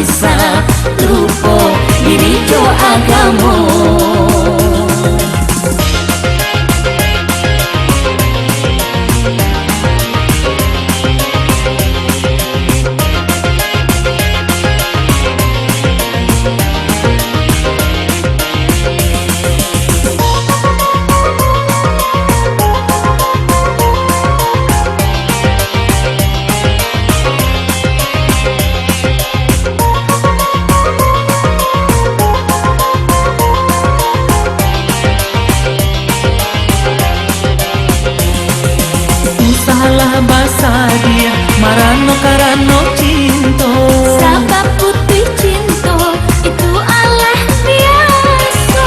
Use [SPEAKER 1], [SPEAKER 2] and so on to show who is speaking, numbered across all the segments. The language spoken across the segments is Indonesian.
[SPEAKER 1] bisa lupa diri jo agamo.
[SPEAKER 2] Salah basa dia marano karano cinto.
[SPEAKER 1] Sabab putih cinta itu Allah biasa.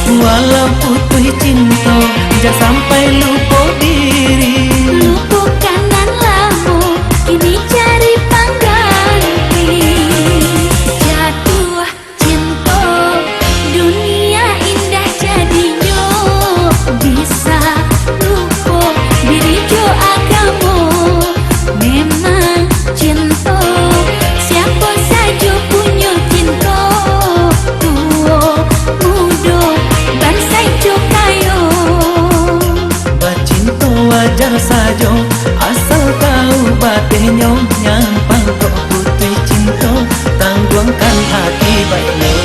[SPEAKER 2] Walau putih cinta ja sampai lupa diri.
[SPEAKER 1] Lupakan nan lamu kini cari pengganti. Jatuh cinta dunia indah jadinya bisa lupa diri jo agamo. Memang cinta siapa saja punya cinta. Tua muda bangsa jo kayo.
[SPEAKER 2] Bacinta wajar saja asal kau batenya nyampang kok putih cinta tangguhkan hati baiknya.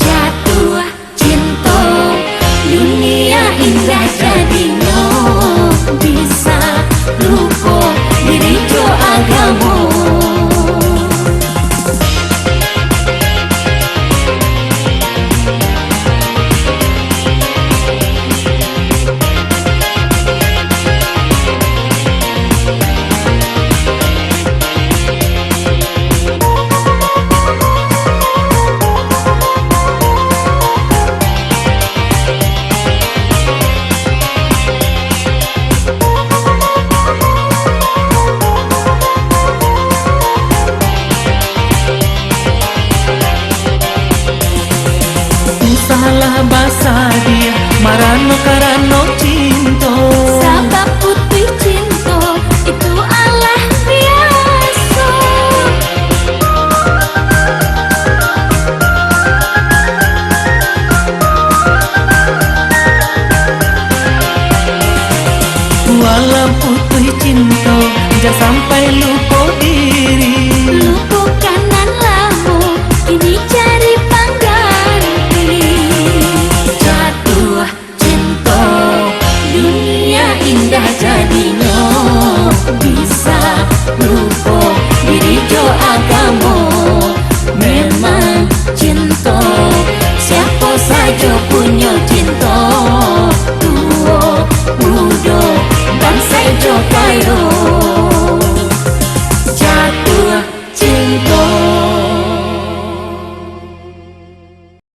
[SPEAKER 1] Jatuh cinta dunia indah jadinya bisa lupa diri jo agamo.
[SPEAKER 2] Salah basa dia marano karano cinta.
[SPEAKER 1] Sabab putih cinta itu Allah biasa.
[SPEAKER 2] Walau putih cinta ja sampai lupa diri.
[SPEAKER 1] Lupakan nan lamu kini cari pengganti. Jatuh cinta dunia indah jadinya